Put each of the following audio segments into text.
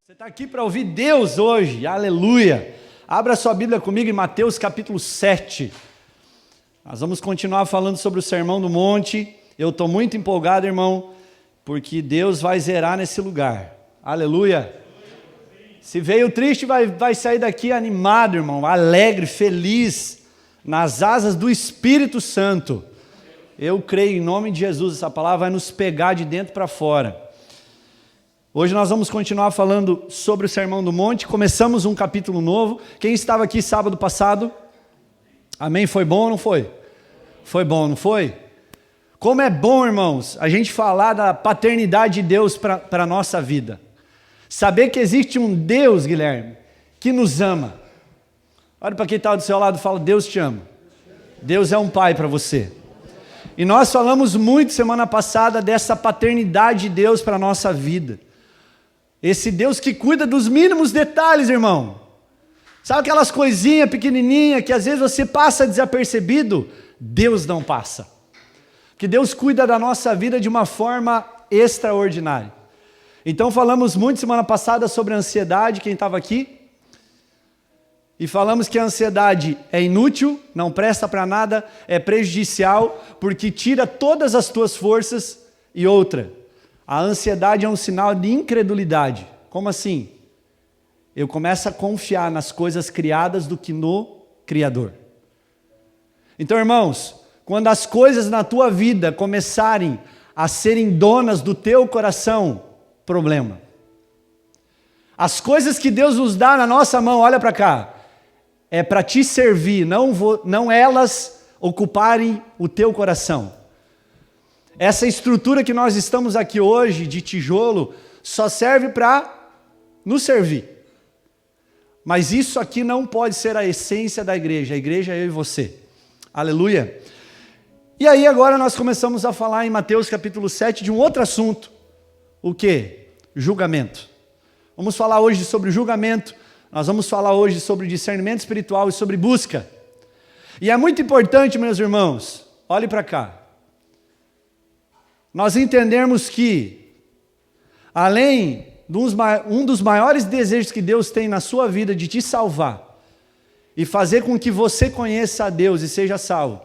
Você está aqui para ouvir Deus hoje, aleluia. Abra sua Bíblia comigo em Mateus capítulo 7. Nós vamos continuar falando sobre o Sermão do Monte. Eu estou muito empolgado, irmão, porque Deus vai zerar nesse lugar, aleluia. Se veio triste, vai sair daqui animado, irmão, alegre, feliz, nas asas do Espírito Santo. Eu creio em nome de Jesus, essa palavra vai nos pegar de dentro para fora. Hoje nós vamos continuar falando sobre o Sermão do Monte. Começamos um capítulo novo. Quem estava aqui sábado passado? Amém? Foi bom ou não foi? Foi bom, não foi? Como é bom, irmãos, a gente falar da paternidade de Deus para a nossa vida. Saber que existe um Deus, Guilherme, que nos ama. Olha para quem está do seu lado e fala: Deus te ama. Deus é um pai para você. E nós falamos muito semana passada dessa paternidade de Deus para a nossa vida. Esse Deus que cuida dos mínimos detalhes, irmão. Sabe aquelas coisinhas pequenininhas que às vezes você passa desapercebido? Deus não passa. Porque Deus cuida da nossa vida de uma forma extraordinária. Então falamos muito semana passada sobre a ansiedade, quem estava aqui. E falamos que a ansiedade é inútil, não presta para nada, é prejudicial, porque tira todas as tuas forças. E outra, a ansiedade é um sinal de incredulidade. Como assim? Eu começo a confiar nas coisas criadas do que no Criador. Então, irmãos, quando as coisas na tua vida começarem a serem donas do teu coração, problema. As coisas que Deus nos dá na nossa mão, olha para cá, é para te servir, não elas ocuparem o teu coração. Essa estrutura que nós estamos aqui hoje, de tijolo, só serve para nos servir. Mas isso aqui não pode ser a essência da igreja. A igreja é eu e você. Aleluia. E aí agora nós começamos a falar em Mateus capítulo 7 de um outro assunto. O quê? Julgamento. Vamos falar hoje sobre julgamento. Nós vamos falar hoje sobre discernimento espiritual e sobre busca. E é muito importante, meus irmãos, olhe para cá. Nós entendermos que, além de um dos maiores desejos que Deus tem na sua vida de te salvar e fazer com que você conheça a Deus e seja salvo,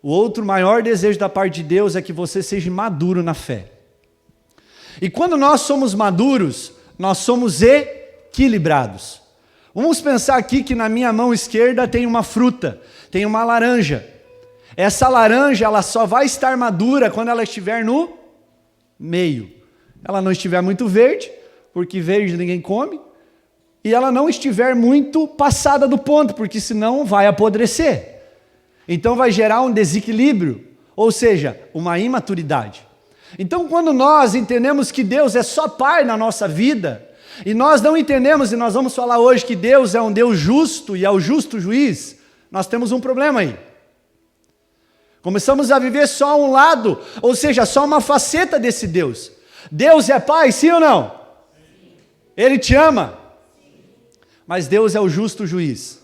o outro maior desejo da parte de Deus é que você seja maduro na fé. E quando nós somos maduros, nós somos equilibrados. Vamos pensar aqui que na minha mão esquerda tem uma fruta, tem uma laranja. Essa laranja, ela só vai estar madura quando ela estiver no meio. Ela não estiver muito verde, porque verde ninguém come, e ela não estiver muito passada do ponto, porque senão vai apodrecer. Então vai gerar um desequilíbrio, ou seja, uma imaturidade. Então quando nós entendemos que Deus é só Pai na nossa vida, e nós não entendemos, e nós vamos falar hoje que Deus é um Deus justo e é o justo juiz, nós temos um problema aí. Começamos a viver só um lado, ou seja, só uma faceta desse Deus. Deus é Pai, sim ou não? Sim. Ele te ama? Sim. Mas Deus é o justo juiz,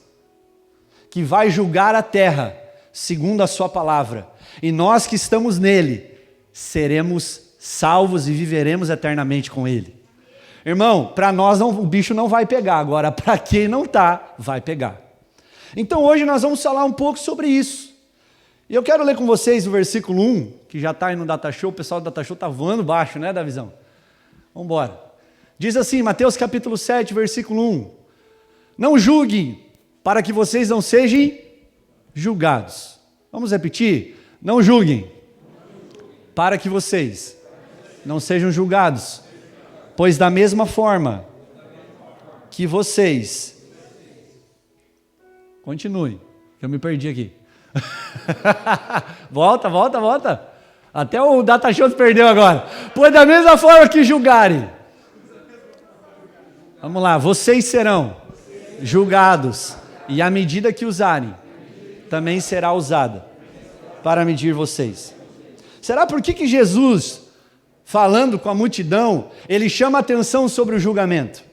que vai julgar a terra, segundo a sua palavra. E nós que estamos nele, seremos salvos e viveremos eternamente com ele. Irmão, para nós o bicho não vai pegar, agora para quem não está, vai pegar. Então hoje nós vamos falar um pouco sobre isso. E eu quero ler com vocês o versículo 1, que já está aí no Data Show. O pessoal do Data Show está voando baixo, né, Davizão? Vamos embora. Diz assim, Mateus capítulo 7, versículo 1. Não julguem, para que vocês não sejam julgados. Vamos repetir? Não julguem, para que vocês não sejam julgados. Pois da mesma forma que vocês... Continue, que eu me perdi aqui. volta. Até o Data Show se perdeu agora. Pois da mesma forma que julgarem. Vamos lá, vocês serão julgados. E a medida que usarem, também será usada para medir vocês. Será por que Jesus, falando com a multidão, ele chama a atenção sobre o julgamento?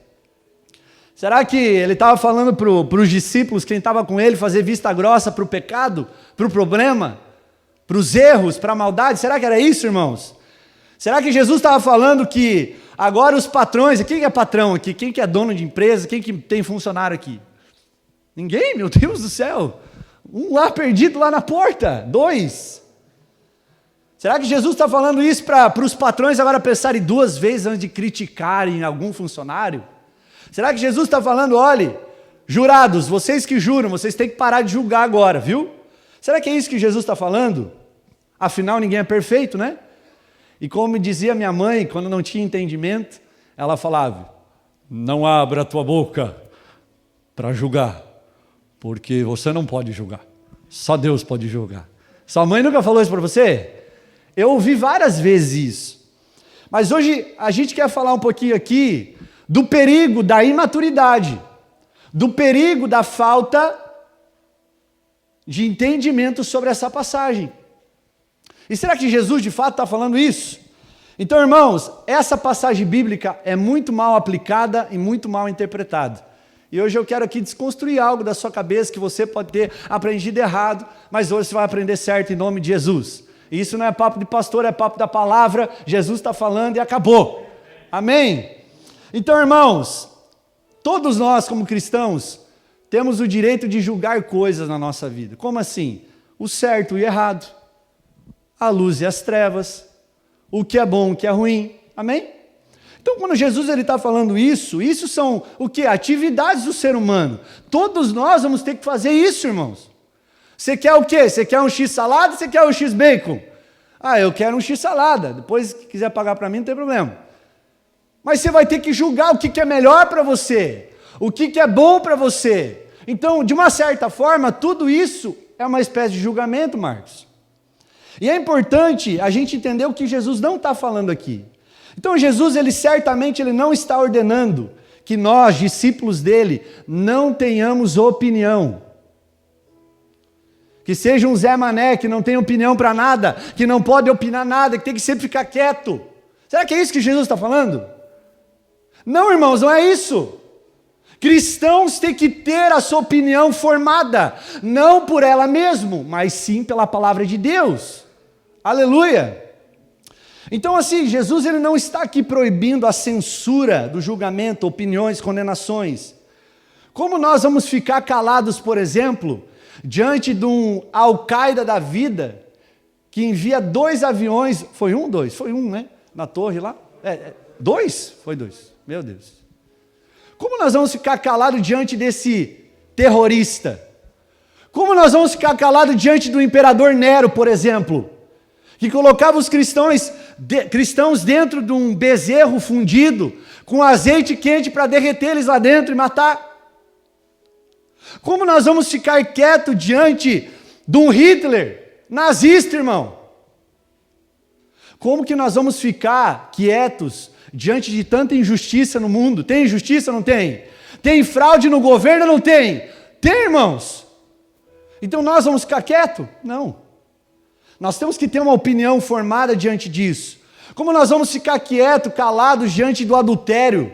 Será que ele estava falando para os discípulos, quem estava com ele, fazer vista grossa para o pecado, para o problema, para os erros, para a maldade? Será que era isso, irmãos? Será que Jesus estava falando que agora os patrões, quem é patrão aqui? Quem que é dono de empresa? Quem que tem funcionário aqui? Ninguém, meu Deus do céu. Um lá perdido lá na porta, 2. Será que Jesus está falando isso para os patrões agora pensarem 2 vezes antes de criticarem algum funcionário? Será que Jesus está falando, olhe, jurados, vocês que juram, vocês têm que parar de julgar agora, viu? Será que é isso que Jesus está falando? Afinal, ninguém é perfeito, né? E como dizia minha mãe, quando não tinha entendimento, ela falava, não abra a tua boca para julgar, porque você não pode julgar, só Deus pode julgar. Sua mãe nunca falou isso para você? Eu ouvi várias vezes isso. Mas hoje a gente quer falar um pouquinho aqui do perigo da imaturidade, do perigo da falta de entendimento sobre essa passagem. E será que Jesus de fato está falando isso? Então, irmãos, essa passagem bíblica é muito mal aplicada e muito mal interpretada. E hoje eu quero aqui desconstruir algo da sua cabeça que você pode ter aprendido errado, mas hoje você vai aprender certo em nome de Jesus. E isso não é papo de pastor, é papo da palavra, Jesus está falando e acabou. Amém? Então, irmãos, todos nós como cristãos temos o direito de julgar coisas na nossa vida. Como assim? O certo e o errado, a luz e as trevas, o que é bom, o que é ruim. Amém? Então, quando Jesus está falando isso são o quê? Atividades do ser humano. Todos nós vamos ter que fazer isso, irmãos. Você quer o quê? Você quer um X-salada ou você quer um X-bacon? Ah, eu quero um X-salada. Depois, se quiser pagar para mim, não tem problema. Mas você vai ter que julgar o que é melhor para você, o que é bom para você. Então, de uma certa forma, tudo isso é uma espécie de julgamento, Marcos. E é importante a gente entender o que Jesus não está falando aqui. Então, Jesus, certamente não está ordenando que nós, discípulos dele, não tenhamos opinião. Que seja um Zé Mané, que não tem opinião para nada, que não pode opinar nada, que tem que sempre ficar quieto. Será que é isso que Jesus está falando? Não, irmãos, não é isso. Cristãos têm que ter a sua opinião formada, não por ela mesmo, mas sim pela palavra de Deus. Aleluia! Então assim, Jesus não está aqui proibindo a censura do julgamento, opiniões, condenações. Como nós vamos ficar calados, por exemplo, diante de um Al-Qaeda da vida, que envia 2 aviões, foi um, né? Na torre lá? 2? Foi 2, meu Deus. Como nós vamos ficar calados diante desse terrorista? Como nós vamos ficar calados diante do imperador Nero, por exemplo, que colocava os cristãos dentro de um bezerro fundido, com azeite quente para derreter eles lá dentro e matar? Como nós vamos ficar quietos diante de um Hitler nazista, irmão? Como que nós vamos ficar quietos diante de tanta injustiça no mundo? Tem injustiça ou não tem? Tem fraude no governo ou não tem? Tem, irmãos. Então nós vamos ficar quietos? Não. Nós temos que ter uma opinião formada diante disso. Como nós vamos ficar quietos, calados diante do adultério?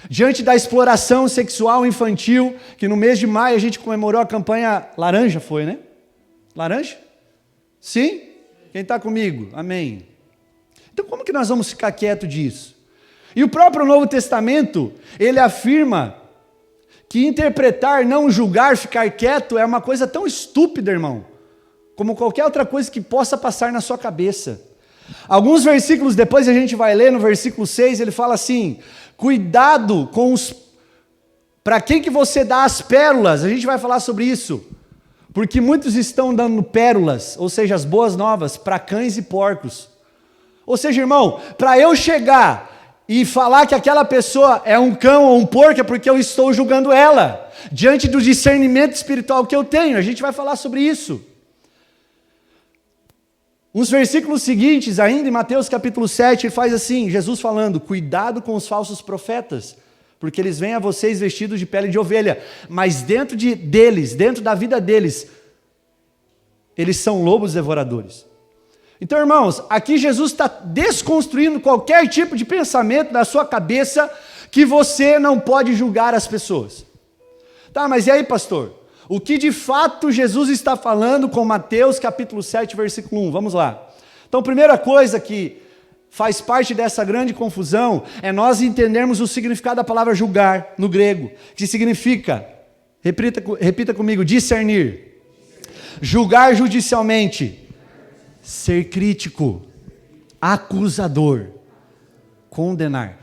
Diante da exploração sexual infantil, que no mês de maio a gente comemorou a campanha laranja, foi, né? Laranja? Sim? Quem está comigo? Amém. Então como que nós vamos ficar quietos disso? E o próprio Novo Testamento, ele afirma que interpretar, não julgar, ficar quieto é uma coisa tão estúpida, irmão, como qualquer outra coisa que possa passar na sua cabeça. Alguns versículos depois a gente vai ler, no versículo 6, ele fala assim: cuidado com para quem que você dá as pérolas. A gente vai falar sobre isso, porque muitos estão dando pérolas, ou seja, as boas novas, para cães e porcos. Ou seja, irmão, para eu chegar e falar que aquela pessoa é um cão ou um porco, é porque eu estou julgando ela, diante do discernimento espiritual que eu tenho. A gente vai falar sobre isso. Os versículos seguintes, ainda em Mateus capítulo 7, ele faz assim, Jesus falando: cuidado com os falsos profetas, porque eles vêm a vocês vestidos de pele de ovelha, mas dentro da vida deles, eles são lobos devoradores. Então, irmãos, aqui Jesus está desconstruindo qualquer tipo de pensamento da sua cabeça que você não pode julgar as pessoas. Tá, mas e aí, pastor? O que de fato Jesus está falando com Mateus capítulo 7, versículo 1? Vamos lá. Então, primeira coisa que faz parte dessa grande confusão é nós entendermos o significado da palavra julgar no grego, que significa, repita comigo, discernir, julgar judicialmente, ser crítico, acusador, condenar.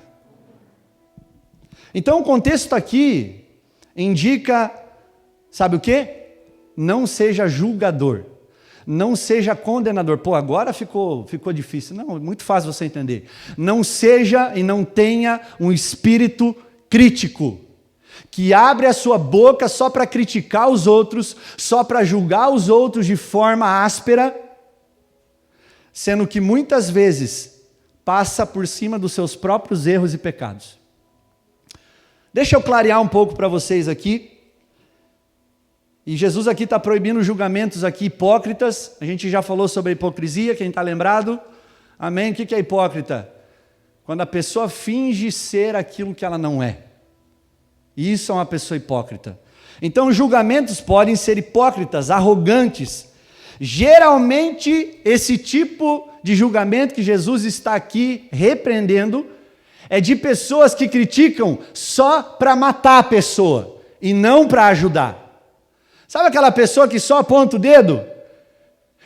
Então o contexto aqui indica, sabe o quê? Não seja julgador, não seja condenador. Pô, agora ficou difícil. Não, é muito fácil você entender. Não seja e não tenha um espírito crítico, que abre a sua boca só para criticar os outros, só para julgar os outros de forma áspera, sendo que muitas vezes passa por cima dos seus próprios erros e pecados. Deixa eu clarear um pouco para vocês aqui. E Jesus aqui está proibindo julgamentos aqui hipócritas. A gente já falou sobre a hipocrisia, quem está lembrado? Amém? O que é hipócrita? Quando a pessoa finge ser aquilo que ela não é. Isso é uma pessoa hipócrita. Então julgamentos podem ser hipócritas, arrogantes. Geralmente esse tipo de julgamento que Jesus está aqui repreendendo é de pessoas que criticam só para matar a pessoa e não para ajudar. Sabe aquela pessoa que só aponta o dedo?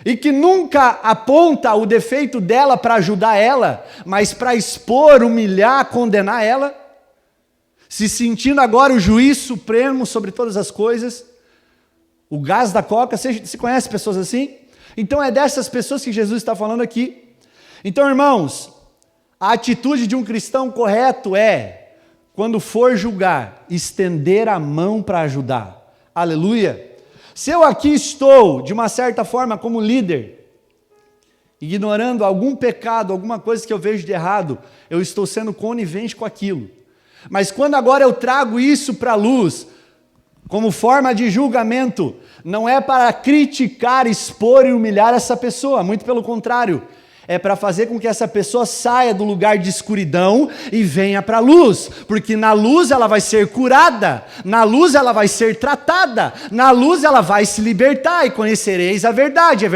E que nunca aponta o defeito dela para ajudar ela, mas para expor, humilhar, condenar ela? Se sentindo agora o juiz supremo sobre todas as coisas? O gás da coca, você conhece pessoas assim? Então é dessas pessoas que Jesus está falando aqui. Então, irmãos, a atitude de um cristão correto é, quando for julgar, estender a mão para ajudar. Aleluia! Se eu aqui estou, de uma certa forma, como líder, ignorando algum pecado, alguma coisa que eu vejo de errado, eu estou sendo conivente com aquilo. Mas quando agora eu trago isso para a luz, como forma de julgamento, não é para criticar, expor e humilhar essa pessoa, muito pelo contrário. É para fazer com que essa pessoa saia do lugar de escuridão e venha para a luz, porque na luz ela vai ser curada, na luz ela vai ser tratada, na luz ela vai se libertar e conhecereis a verdade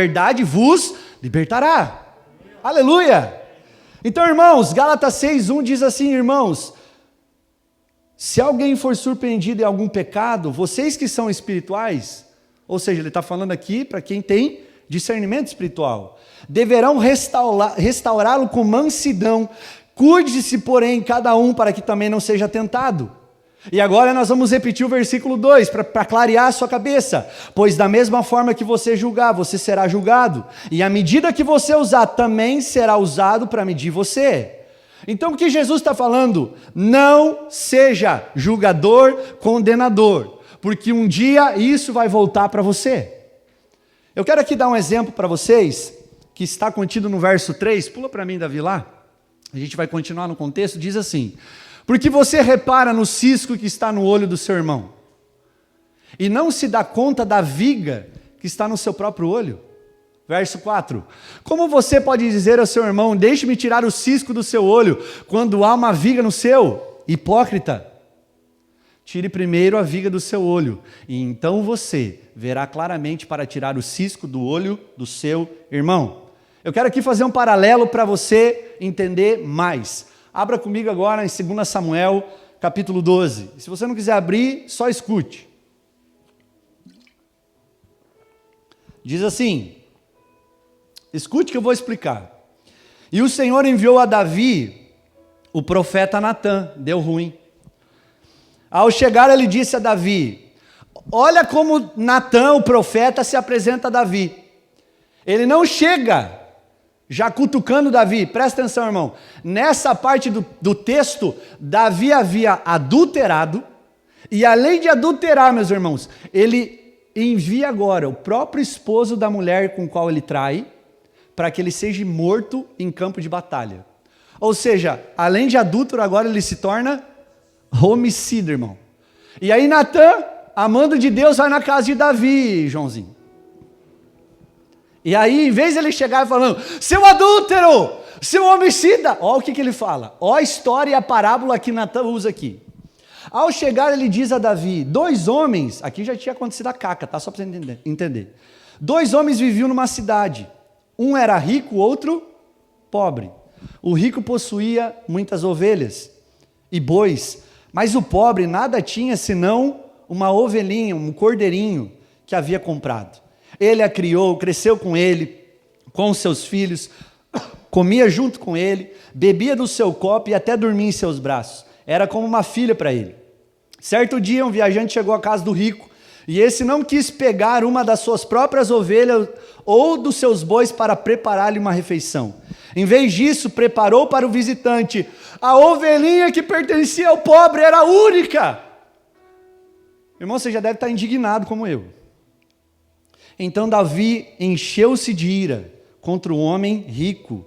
vos libertará. Aleluia! Então, irmãos, Gálatas 6:1 diz assim, irmãos, se alguém for surpreendido em algum pecado, vocês que são espirituais, ou seja, ele está falando aqui para quem tem discernimento espiritual, deverão restaurá-lo com mansidão. Cuide-se, porém, cada um para que também não seja tentado. E agora nós vamos repetir o versículo 2 para clarear a sua cabeça. Pois da mesma forma que você julgar, você será julgado. E a medida que você usar também será usado para medir você. Então o que Jesus está falando? Não seja julgador, condenador, porque um dia isso vai voltar para você. Eu quero aqui dar um exemplo para vocês, que está contido no verso 3, pula para mim, Davi, lá, a gente vai continuar no contexto, diz assim, porque você repara no cisco que está no olho do seu irmão, e não se dá conta da viga que está no seu próprio olho. Verso 4, como você pode dizer ao seu irmão, deixe-me tirar o cisco do seu olho, quando há uma viga no seu? Hipócrita! Tire primeiro a viga do seu olho, e então você verá claramente para tirar o cisco do olho do seu irmão. Eu quero aqui fazer um paralelo para você entender mais. Abra comigo agora em 2 Samuel, capítulo 12. Se você não quiser abrir, só escute. Diz assim, escute que eu vou explicar. E o Senhor enviou a Davi o profeta Natã, deu ruim. Ao chegar, ele disse a Davi, olha como Natã, o profeta, se apresenta a Davi. Ele não chega já cutucando Davi, presta atenção, irmão. Nessa parte do texto, Davi havia adulterado, e além de adulterar, meus irmãos, ele envia agora o próprio esposo da mulher com qual ele trai, para que ele seja morto em campo de batalha. Ou seja, além de adúltero, agora ele se torna homicida, irmão. E aí Natã, amando de Deus, vai na casa de Davi, Joãozinho. E aí, em vez de ele chegar falando, seu adúltero, seu homicida, olha o que ele fala. Olha a história e a parábola que Natã usa aqui. Ao chegar, ele diz a Davi, 2 homens, aqui já tinha acontecido a caca, tá? Só para você entender. 2 homens viviam numa cidade. Um era rico, o outro pobre. O rico possuía muitas ovelhas e bois, mas o pobre nada tinha senão uma ovelhinha, um cordeirinho que havia comprado. Ele a criou, cresceu com ele, com os seus filhos, comia junto com ele, bebia do seu copo e até dormia em seus braços. Era como uma filha para ele. Certo dia, um viajante chegou à casa do rico, e esse não quis pegar uma das suas próprias ovelhas ou dos seus bois para preparar-lhe uma refeição. Em vez disso, preparou para o visitante a ovelhinha que pertencia ao pobre, era a única. Irmão, você já deve estar indignado como eu. Então Davi encheu-se de ira contra o homem rico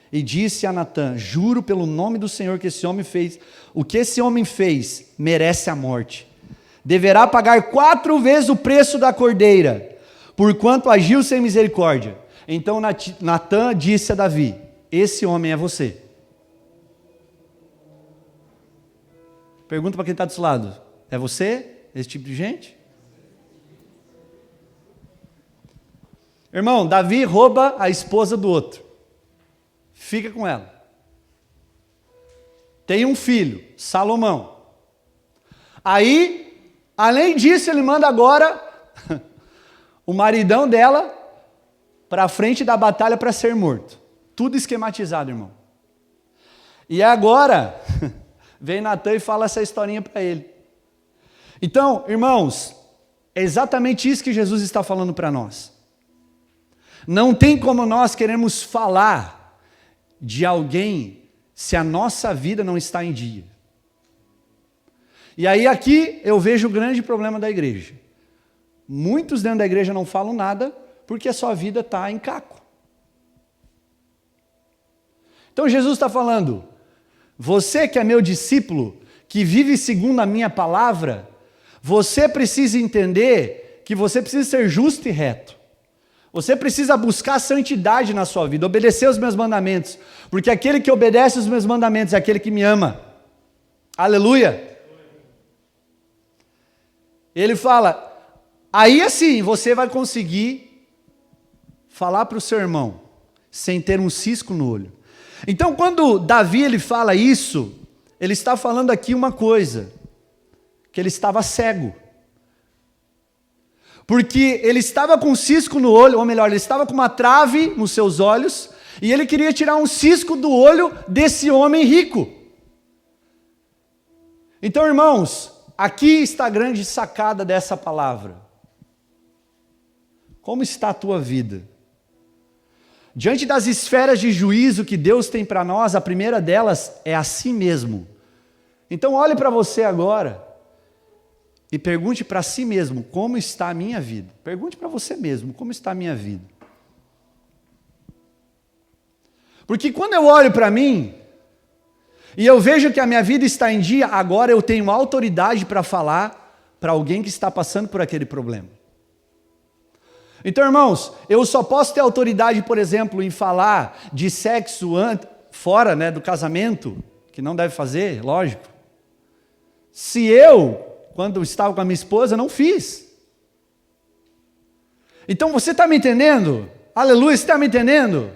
e disse a Natã: juro pelo nome do Senhor que esse homem fez, o que esse homem fez merece a morte. Deverá pagar 4 vezes o preço da cordeira, porquanto agiu sem misericórdia. Então Natã disse a Davi: esse homem é você. Pergunta para quem está do seu lado: é você esse tipo de gente? Irmão, Davi rouba a esposa do outro, fica com ela, tem um filho, Salomão. Aí, além disso, ele manda agora o maridão dela para a frente da batalha para ser morto. Tudo esquematizado, irmão. E agora, vem Natã e fala essa historinha para ele. Então, irmãos, é exatamente isso que Jesus está falando para nós. Não tem como nós queremos falar de alguém se a nossa vida não está em dia. E aí aqui eu vejo o grande problema da igreja. Muitos dentro da igreja não falam nada porque a sua vida está em caco. Então Jesus está falando: você que é meu discípulo, que vive segundo a minha palavra, você precisa entender que você precisa ser justo e reto. Você precisa buscar santidade na sua vida, obedecer os meus mandamentos, porque aquele que obedece os meus mandamentos é aquele que me ama. Aleluia! Ele fala, aí assim você vai conseguir falar para o seu irmão, sem ter um cisco no olho. Então quando Davi ele fala isso, ele está falando aqui uma coisa, que ele estava cego. Porque ele estava com um cisco no olho, ou melhor, ele estava com uma trave nos seus olhos, e ele queria tirar um cisco do olho desse homem rico. Então, irmãos, aqui está a grande sacada dessa palavra. Como está a tua vida? Diante das esferas de juízo que Deus tem para nós, a primeira delas é a si mesmo. Então, olhe para você agora e pergunte para si mesmo, como está a minha vida? Pergunte para você mesmo, como está a minha vida? Porque quando eu olho para mim, e eu vejo que a minha vida está em dia, agora eu tenho autoridade para falar para alguém que está passando por aquele problema. Então, irmãos, eu só posso ter autoridade, por exemplo, em falar de sexo fora, do casamento, que não deve fazer, lógico. Se eu, quando eu estava com a minha esposa, não fiz. Então você está me entendendo? Aleluia, você está me entendendo?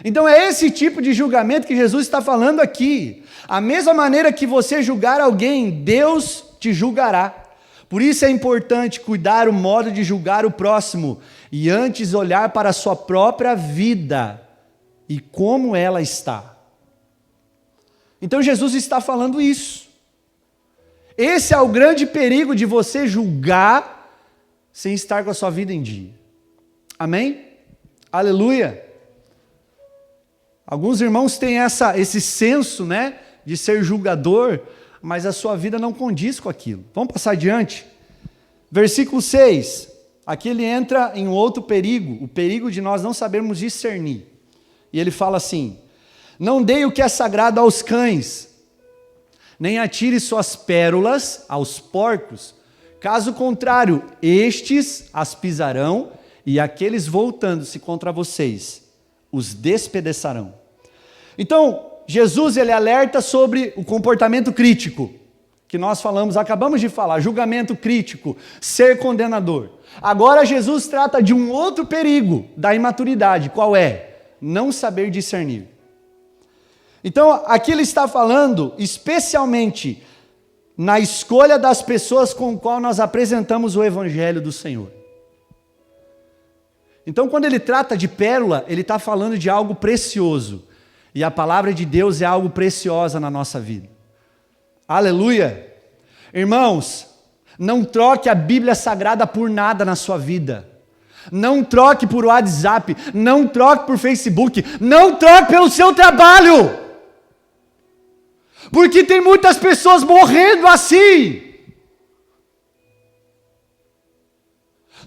Então é esse tipo de julgamento que Jesus está falando aqui. A mesma maneira que você julgar alguém, Deus te julgará. Por isso é importante cuidar o modo de julgar o próximo e antes olhar para a sua própria vida e como ela está. Então Jesus está falando isso. Esse é o grande perigo de você julgar sem estar com a sua vida em dia. Amém? Aleluia! Alguns irmãos têm esse senso, de ser julgador, mas a sua vida não condiz com aquilo. Vamos passar adiante? Versículo 6. Aqui ele entra em um outro perigo, o perigo de nós não sabermos discernir. E ele fala assim: não dei o que é sagrado aos cães, nem atire suas pérolas aos porcos. Caso contrário, estes as pisarão, e aqueles voltando-se contra vocês, os despedaçarão. Então, Jesus ele alerta sobre o comportamento crítico, que nós acabamos de falar, julgamento crítico, ser condenador. Agora Jesus trata de um outro perigo da imaturidade, qual é? Não saber discernir. Então, aqui ele está falando especialmente na escolha das pessoas com o qual nós apresentamos o Evangelho do Senhor. Então, quando ele trata de pérola, ele está falando de algo precioso. E a palavra de Deus é algo preciosa na nossa vida. Aleluia! Irmãos, não troque a Bíblia Sagrada por nada na sua vida. Não troque por WhatsApp, não troque por Facebook, não troque pelo seu trabalho. Porque tem muitas pessoas morrendo assim.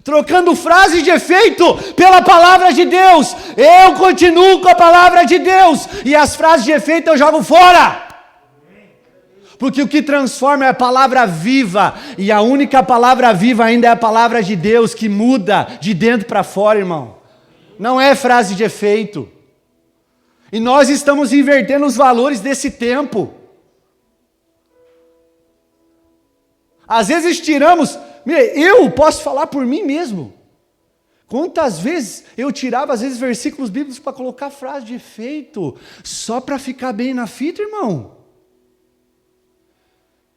Trocando frases de efeito pela palavra de Deus. Eu continuo com a palavra de Deus. E as frases de efeito eu jogo fora. Porque o que transforma é a palavra viva. E a única palavra viva ainda é a palavra de Deus, que muda de dentro para fora, irmão. Não é frase de efeito. E nós estamos invertendo os valores desse tempo. Às vezes tiramos... Eu posso falar por mim mesmo. Quantas vezes eu tirava, às vezes, versículos bíblicos para colocar frase de efeito, só para ficar bem na fita, irmão.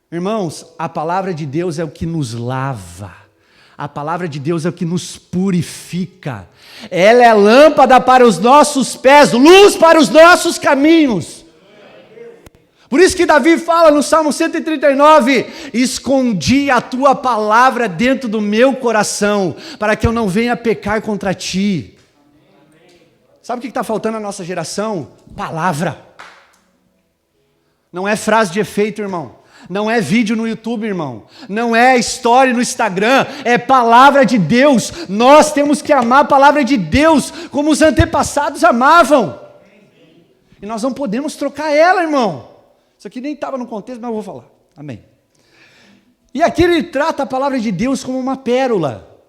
Irmãos, a palavra de Deus é o que nos lava. A palavra de Deus é o que nos purifica. Ela é lâmpada para os nossos pés, luz para os nossos caminhos. Por isso que Davi fala no Salmo 139, escondi a tua palavra dentro do meu coração, para que eu não venha pecar contra ti. Sabe o que está faltando na nossa geração? Palavra. Não é frase de efeito, irmão. Não é vídeo no YouTube, irmão. Não é história no Instagram. É palavra de Deus. Nós temos que amar a palavra de Deus, como os antepassados amavam. E nós não podemos trocar ela, irmão. Isso aqui nem estava no contexto, mas eu vou falar. Amém. E aqui ele trata a palavra de Deus como uma pérola.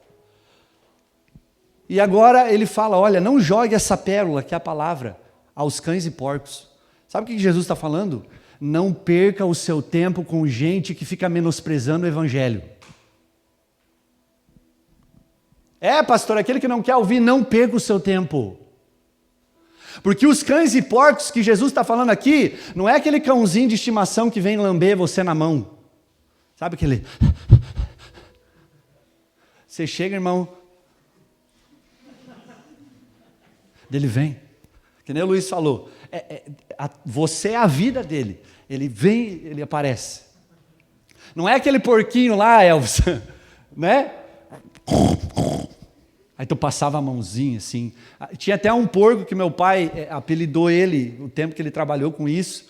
E agora ele fala, olha, não jogue essa pérola, que é a palavra, aos cães e porcos. Sabe o que Jesus está falando? Não perca o seu tempo com gente que fica menosprezando o Evangelho. Pastor, aquele que não quer ouvir, não perca o seu tempo. Porque os cães e porcos que Jesus está falando aqui, não é aquele cãozinho de estimação que vem lamber você na mão. Sabe aquele... Você chega, irmão... Ele vem. Que nem o Luiz falou. Você é a vida dele. Ele vem, ele aparece. Não é aquele porquinho lá, Elvis, né? Aí tu passava a mãozinha assim. Tinha até um porco que meu pai apelidou ele, o tempo que ele trabalhou com isso,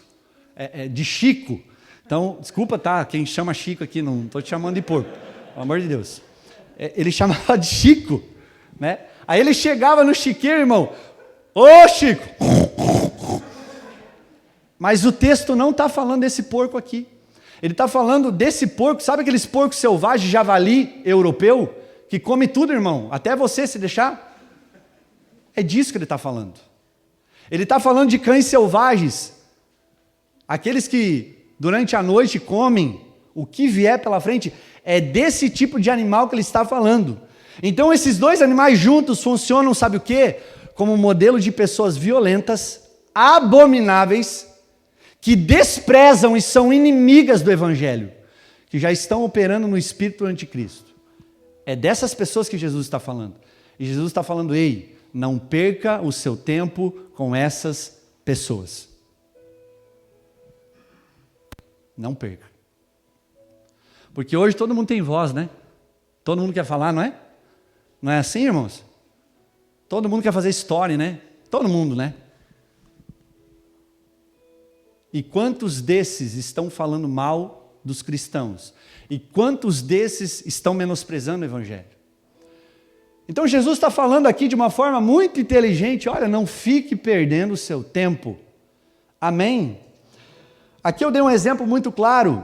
de Chico. Então, desculpa, tá? Quem chama Chico aqui, não estou te chamando de porco, pelo amor de Deus. Ele chamava de Chico, né? Aí ele chegava no chiqueiro, irmão. Ô Chico! Mas o texto não está falando desse porco aqui. Ele está falando desse porco, sabe aqueles porcos selvagens, javali europeu? Que come tudo, irmão, até você se deixar. É disso que ele está falando. Ele está falando de cães selvagens, aqueles que durante a noite comem o que vier pela frente. É desse tipo de animal que ele está falando. Então esses dois animais juntos funcionam, sabe o quê? Como modelo de pessoas violentas, abomináveis, que desprezam e são inimigas do Evangelho, que já estão operando no espírito do anticristo. É dessas pessoas que Jesus está falando. E Jesus está falando, ei, não perca o seu tempo com essas pessoas. Não perca. Porque hoje todo mundo tem voz, né? Todo mundo quer falar, não é? Não é assim, irmãos? Todo mundo quer fazer história, né? Todo mundo, né? E quantos desses estão falando mal dos cristãos? E quantos desses estão menosprezando o Evangelho? Então Jesus está falando aqui de uma forma muito inteligente, olha, não fique perdendo o seu tempo. Amém? Aqui eu dei um exemplo muito claro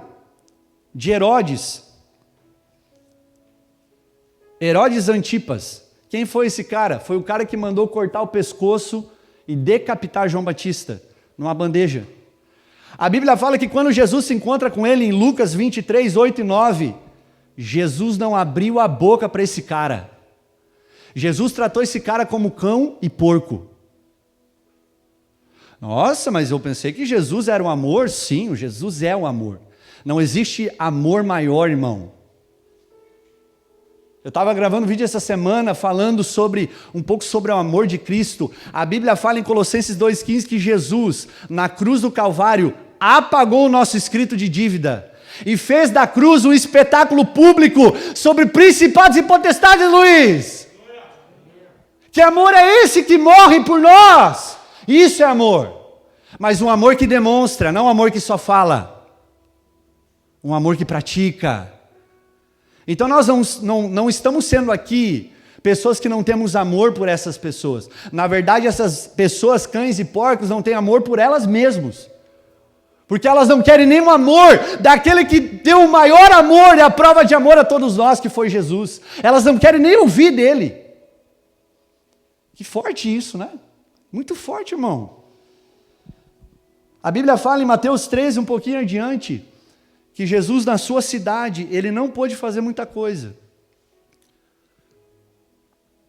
de Herodes. Herodes Antipas. Quem foi esse cara? Foi o cara que mandou cortar o pescoço e decapitar João Batista numa bandeja. A Bíblia fala que quando Jesus se encontra com ele em Lucas 23, 8 e 9, Jesus não abriu a boca para esse cara. Jesus tratou esse cara como cão e porco. Nossa, mas eu pensei que Jesus era o amor. Sim, o Jesus é o amor. Não existe amor maior, irmão. Eu estava gravando um vídeo essa semana falando um pouco sobre o amor de Cristo. A Bíblia fala em Colossenses 2,15 que Jesus, na cruz do Calvário, apagou o nosso escrito de dívida e fez da cruz um espetáculo público sobre principados e potestades, Luiz. Que amor é esse que morre por nós? Isso é amor. Mas um amor que demonstra, não um amor que só fala. Um amor que pratica. Então nós não estamos sendo aqui pessoas que não temos amor por essas pessoas. Na verdade, essas pessoas, cães e porcos, não têm amor por elas mesmas. Porque elas não querem nem o amor daquele que deu o maior amor e a prova de amor a todos nós, que foi Jesus. Elas não querem nem ouvir dele. Que forte isso, né? Muito forte, irmão. A Bíblia fala em Mateus 13, um pouquinho adiante, que Jesus na sua cidade, ele não pôde fazer muita coisa.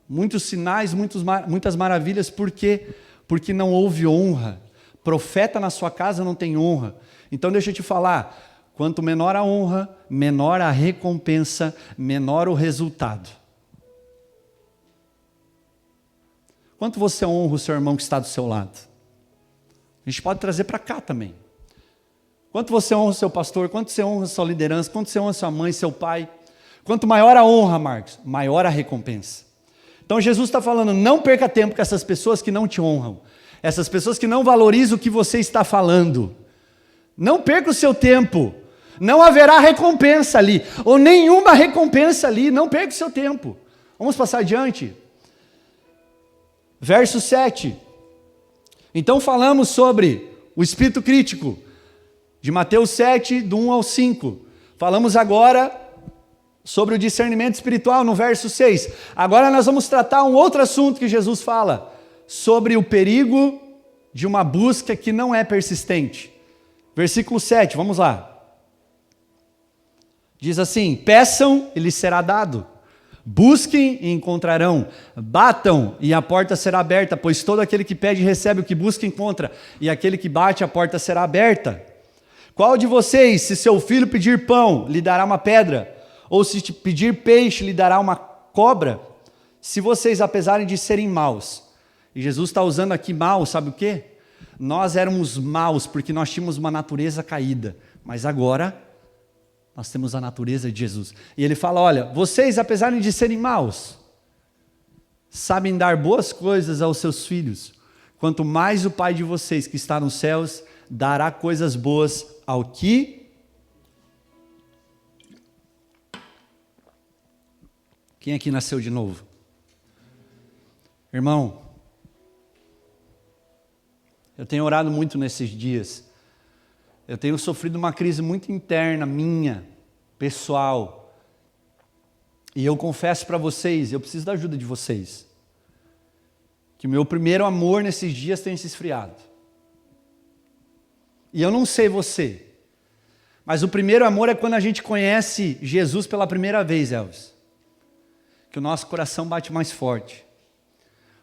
Muitos sinais, muitas maravilhas, por quê? Porque não houve honra. Profeta na sua casa não tem honra. Então deixa eu te falar, quanto menor a honra, menor a recompensa, menor o resultado. Quanto você honra o seu irmão que está do seu lado? A gente pode trazer para cá também. Quanto você honra o seu pastor, quanto você honra a sua liderança, quanto você honra a sua mãe, seu pai. Quanto maior a honra, Marcos, maior a recompensa. Então Jesus está falando, não perca tempo com essas pessoas que não te honram. Essas pessoas que não valorizam o que você está falando. Não perca o seu tempo. Não haverá recompensa ali. Ou nenhuma recompensa ali. Não perca o seu tempo. Vamos passar adiante. Verso 7. Então falamos sobre o espírito crítico. De Mateus 7, do 1 ao 5. Falamos agora sobre o discernimento espiritual no verso 6. Agora nós vamos tratar um outro assunto que Jesus fala. Sobre o perigo de uma busca que não é persistente. Versículo 7, vamos lá. Diz assim, peçam e lhes será dado. Busquem e encontrarão. Batam e a porta será aberta, pois todo aquele que pede recebe, o que busca encontra. E aquele que bate, a porta será aberta. Qual de vocês, se seu filho pedir pão, lhe dará uma pedra? Ou se te pedir peixe, lhe dará uma cobra? Se vocês, apesar de serem maus, e Jesus está usando aqui mal, sabe o quê? Nós éramos maus porque nós tínhamos uma natureza caída, mas agora nós temos a natureza de Jesus. E ele fala, olha, vocês, apesar de serem maus, sabem dar boas coisas aos seus filhos, quanto mais o Pai de vocês que está nos céus dará coisas boas ao que... Quem aqui nasceu de novo? Irmão, eu tenho orado muito nesses dias. Eu tenho sofrido uma crise muito interna, minha, pessoal. E eu confesso para vocês, eu preciso da ajuda de vocês. Que o meu primeiro amor nesses dias tem se esfriado. E eu não sei você, mas o primeiro amor é quando a gente conhece Jesus pela primeira vez, Elvis. Que o nosso coração bate mais forte.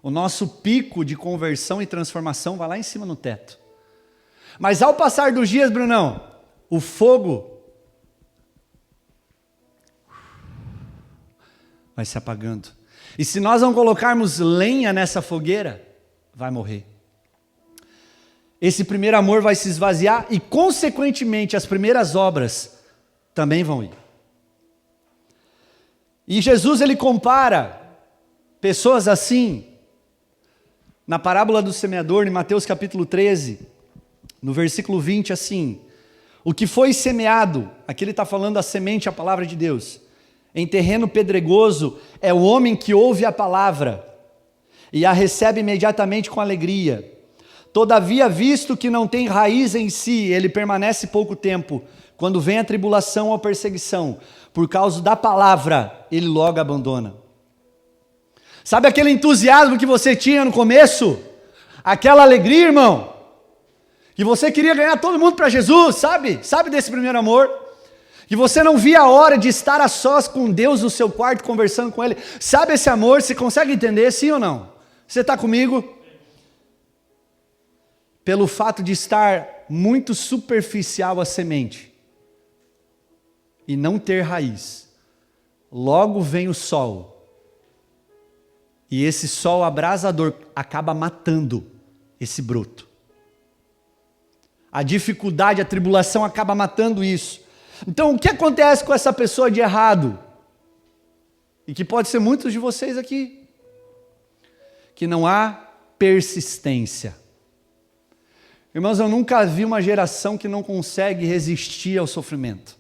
O nosso pico de conversão e transformação vai lá em cima no teto. Mas ao passar dos dias, Brunão, o fogo vai se apagando. E se nós não colocarmos lenha nessa fogueira, vai morrer. Esse primeiro amor vai se esvaziar e, consequentemente, as primeiras obras também vão ir. E Jesus, ele compara pessoas assim, na parábola do semeador, em Mateus capítulo 13, no versículo 20, assim, o que foi semeado, aqui ele está falando a semente, a palavra de Deus, em terreno pedregoso, é o homem que ouve a palavra, e a recebe imediatamente com alegria. Todavia, visto que não tem raiz em si, ele permanece pouco tempo, quando vem a tribulação ou a perseguição, por causa da palavra, ele logo abandona. Sabe aquele entusiasmo que você tinha no começo? Aquela alegria, irmão? Que você queria ganhar todo mundo para Jesus, sabe? Sabe desse primeiro amor? Que você não via a hora de estar a sós com Deus no seu quarto, conversando com Ele. Sabe esse amor? Você consegue entender, sim ou não? Você está comigo? pelo fato de estar muito superficial a semente e não ter raiz, logo vem o sol. E esse sol abrasador acaba matando esse broto. A dificuldade, a tribulação acaba matando isso. Então, o que acontece com essa pessoa de errado? E que pode ser muitos de vocês aqui. Que não há persistência. Irmãos, eu nunca vi uma geração que não consegue resistir ao sofrimento.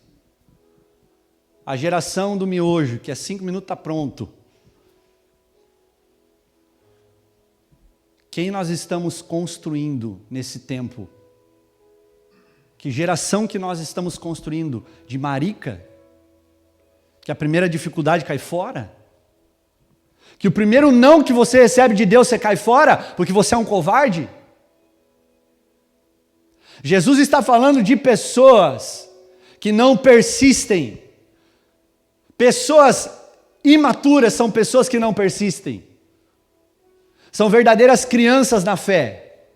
A geração do miojo, que 5 minutos está pronto. Quem nós estamos construindo nesse tempo? Que geração que nós estamos construindo? De marica? Que a primeira dificuldade cai fora? Que o primeiro não que você recebe de Deus você cai fora porque você é um covarde? Jesus está falando de pessoas que não persistem. Pessoas imaturas são pessoas que não persistem. São verdadeiras crianças na fé.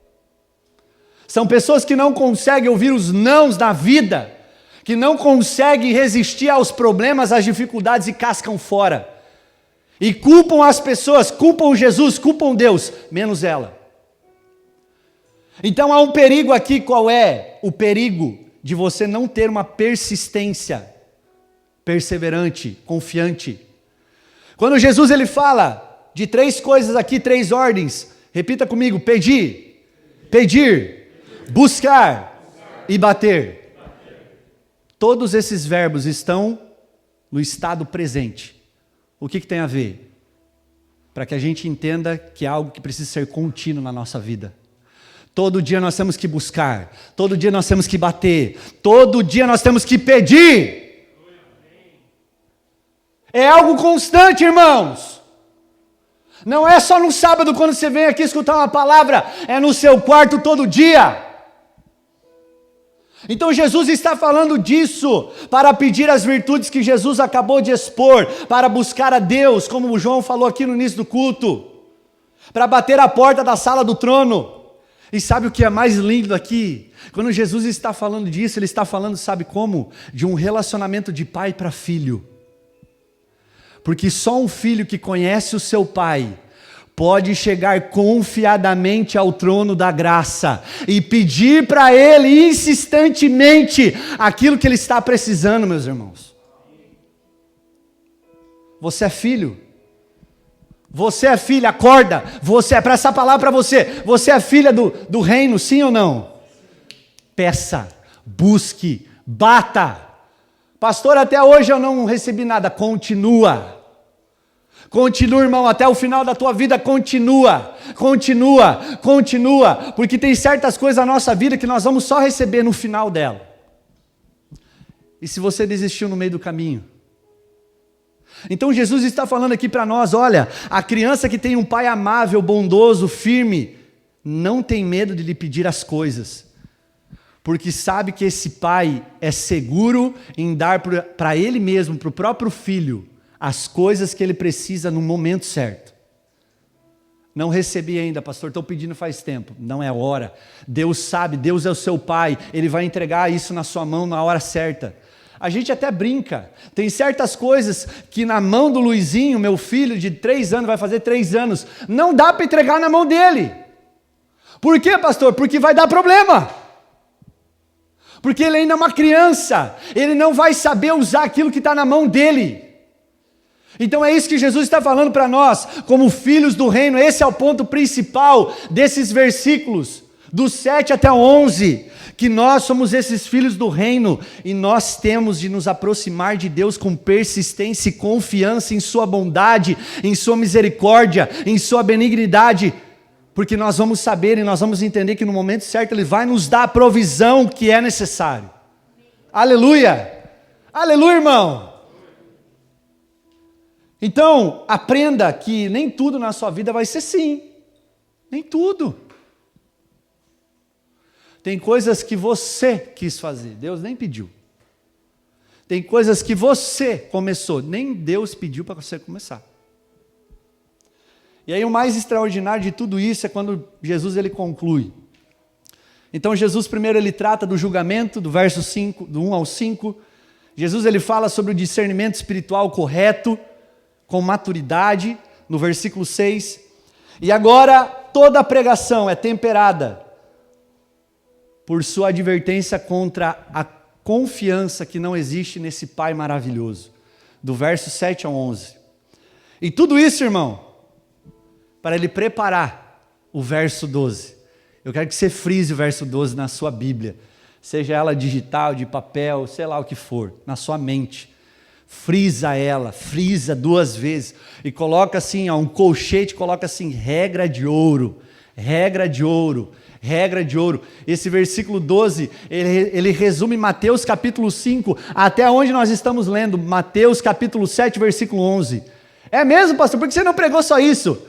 São pessoas que não conseguem ouvir os nãos na vida, que não conseguem resistir aos problemas, às dificuldades e cascam fora. E culpam as pessoas, culpam Jesus, culpam Deus, menos ela. Então há um perigo aqui, qual é? O perigo de você não ter uma persistência perseverante, confiante. Quando Jesus ele fala de 3 coisas aqui, 3 ordens, repita comigo: pedir, buscar e bater. Todos esses verbos estão no estado presente. O que tem a ver? Para que a gente entenda que é algo que precisa ser contínuo na nossa vida. Todo dia nós temos que buscar, todo dia nós temos que bater, todo dia nós temos que pedir. É algo constante, irmãos. Não é só no sábado quando você vem aqui escutar uma palavra, é no seu quarto todo dia. Então Jesus está falando disso, para pedir as virtudes que Jesus acabou de expor, para buscar a Deus, como o João falou aqui no início do culto, para bater a porta da sala do trono. E sabe o que é mais lindo aqui? Quando Jesus está falando disso, ele está falando, sabe como? De um relacionamento de pai para filho. Porque só um filho que conhece o seu pai pode chegar confiadamente ao trono da graça e pedir para ele insistentemente aquilo que ele está precisando, meus irmãos. Você é filho. Você é filha, acorda. Você é para essa palavra para você. Você é filha do reino, sim ou não? Peça, busque, bata. Pastor, até hoje eu não recebi nada. Continua. Continua, irmão, até o final da tua vida, continua, porque tem certas coisas na nossa vida que nós vamos só receber no final dela. E se você desistiu no meio do caminho? Então Jesus está falando aqui para nós, olha, a criança que tem um pai amável, bondoso, firme, não tem medo de lhe pedir as coisas, porque sabe que esse pai é seguro em dar para ele mesmo, para o próprio filho, as coisas que ele precisa no momento certo. Não recebi ainda, pastor, estou pedindo faz tempo. Não é hora. Deus sabe, Deus é o seu pai, ele vai entregar isso na sua mão na hora certa. A gente até brinca, tem certas coisas que na mão do Luizinho, meu filho de 3 anos, vai fazer 3 anos, não dá para entregar na mão dele. Por quê, pastor? Porque vai dar problema. Porque ele ainda é uma criança, ele não vai saber usar aquilo que está na mão dele. Então é isso que Jesus está falando para nós, como filhos do reino. Esse é o ponto principal desses versículos, do 7 até o 11, que nós somos esses filhos do reino, e nós temos de nos aproximar de Deus com persistência e confiança em sua bondade, em sua misericórdia, em sua benignidade, porque nós vamos saber e nós vamos entender que no momento certo Ele vai nos dar a provisão que é necessário. Aleluia! Aleluia, irmão! Então, aprenda que nem tudo na sua vida vai ser sim. Nem tudo. Tem coisas que você quis fazer, Deus nem pediu. Tem coisas que você começou, nem Deus pediu para você começar. E aí o mais extraordinário de tudo isso é quando Jesus ele conclui. Então Jesus primeiro ele trata do julgamento, do verso 5, do 1 ao 5. Jesus ele fala sobre o discernimento espiritual correto, com maturidade, no versículo 6. E agora toda a pregação é temperada por sua advertência contra a confiança que não existe nesse Pai maravilhoso, do verso 7 ao 11. E tudo isso, irmão, para ele preparar o verso 12. Eu quero que você frise o verso 12 na sua Bíblia, seja ela digital, de papel, sei lá o que for, na sua mente. Frisa ela, frisa 2 vezes e coloca assim, um colchete, coloca assim, regra de ouro, regra de ouro, regra de ouro. Esse versículo 12, ele resume Mateus capítulo 5, até onde nós estamos lendo, Mateus capítulo 7, versículo 11. É mesmo, pastor? Por que você não pregou só isso?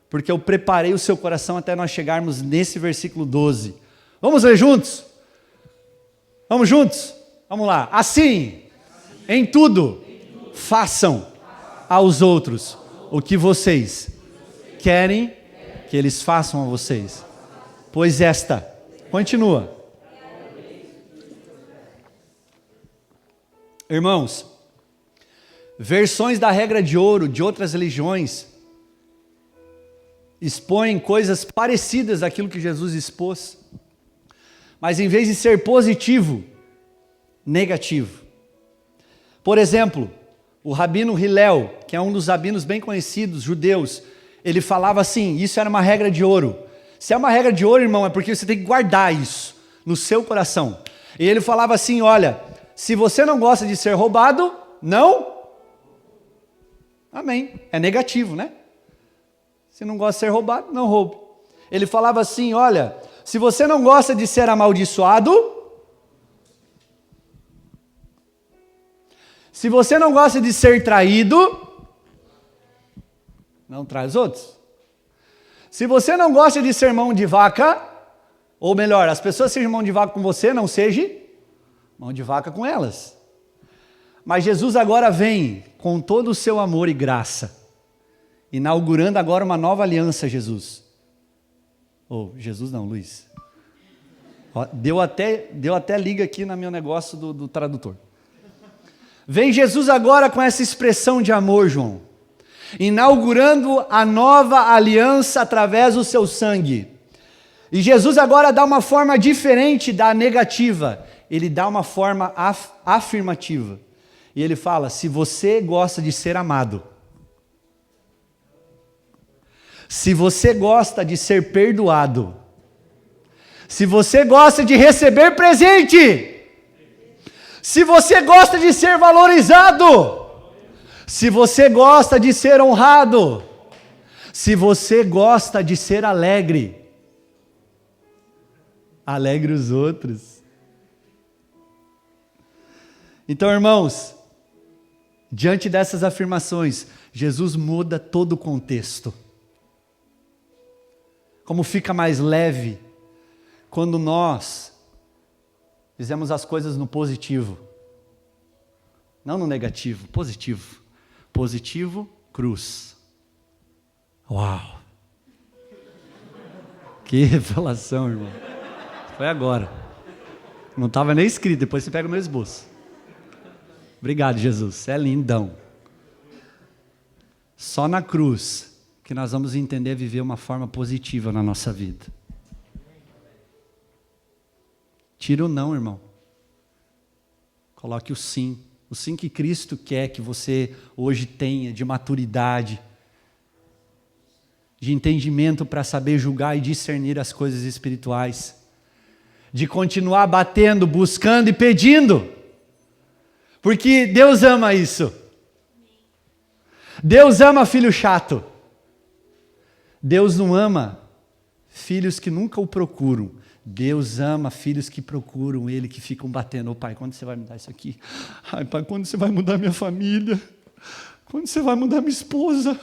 Porque eu preparei o seu coração até nós chegarmos nesse versículo 12. Vamos ler juntos? Vamos juntos? Vamos lá. Assim, em tudo, façam aos outros o que vocês querem que eles façam a vocês. Pois esta, continua. Irmãos, versões da regra de ouro de outras religiões expõem coisas parecidas àquilo que Jesus expôs, mas em vez de ser positivo, negativo. Por exemplo, o rabino Hillel, que é um dos rabinos bem conhecidos, judeus, ele falava assim, isso era uma regra de ouro. Se é uma regra de ouro, irmão, é porque você tem que guardar isso no seu coração. E ele falava assim, olha, se você não gosta de ser roubado, não. Amém. É negativo, né? Se não gosta de ser roubado, não roube. Ele falava assim, olha, se você não gosta de ser amaldiçoado, se você não gosta de ser traído, não trai os outros. Se você não gosta de ser mão de vaca, ou melhor, as pessoas sejam mão de vaca com você, não seja mão de vaca com elas. Mas Jesus agora vem com todo o seu amor e graça, inaugurando agora uma nova aliança, Jesus. Jesus não, Luiz. Deu até liga aqui no meu negócio do tradutor. Vem Jesus agora com essa expressão de amor, João, inaugurando a nova aliança através do seu sangue. E Jesus agora dá uma forma diferente da negativa, ele dá uma forma afirmativa. E ele fala, se você gosta de ser amado, se você gosta de ser perdoado, se você gosta de receber presente, se você gosta de ser valorizado, se você gosta de ser honrado, se você gosta de ser alegre, alegre os outros. Então, irmãos, diante dessas afirmações, Jesus muda todo o contexto. Como fica mais leve quando nós fizemos as coisas no positivo, não no negativo, positivo. Positivo, cruz. Uau! Que revelação, irmão. Foi agora. Não estava nem escrito, depois você pega o meu esboço. Obrigado, Jesus, você é lindão. Só na cruz que nós vamos entender viver uma forma positiva na nossa vida. Tira o não, irmão. Coloque o sim. O sim que Cristo quer que você hoje tenha, de maturidade, de entendimento para saber julgar e discernir as coisas espirituais, de continuar batendo, buscando e pedindo, porque Deus ama isso. Deus ama filho chato. Deus não ama filhos que nunca o procuram. Deus ama filhos que procuram Ele, que ficam batendo. Pai, quando você vai mudar isso aqui? Ai, Pai, quando você vai mudar minha família? Quando você vai mudar minha esposa?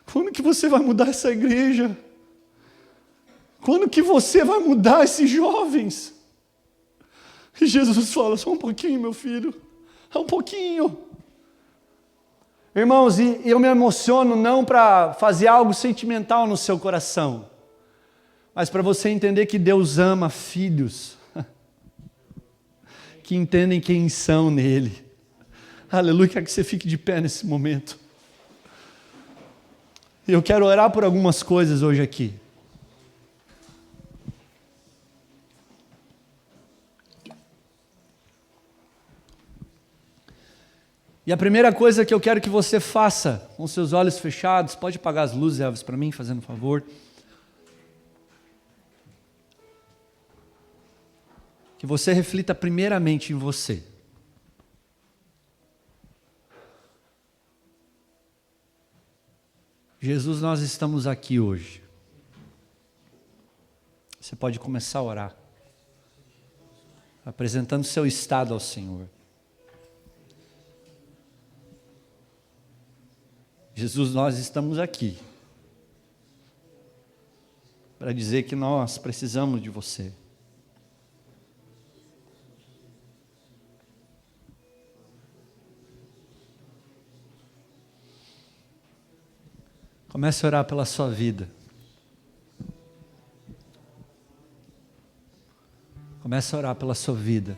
Quando que você vai mudar essa igreja? Quando que você vai mudar esses jovens? E Jesus fala, só um pouquinho, meu filho. É um pouquinho. Irmãos, e eu me emociono não para fazer algo sentimental no seu coração, Mas para você entender que Deus ama filhos que entendem quem são nele. Aleluia, quero que você fique de pé nesse momento. Eu quero orar por algumas coisas hoje aqui. E a primeira coisa que eu quero que você faça, com seus olhos fechados, pode apagar as luzes, Elvis, para mim, fazendo um favor. Que você reflita primeiramente em você. Jesus, nós estamos aqui hoje. Você pode começar a orar, apresentando seu estado ao Senhor. Jesus, nós estamos aqui para dizer que nós precisamos de você. Comece a orar pela sua vida. Comece a orar pela sua vida.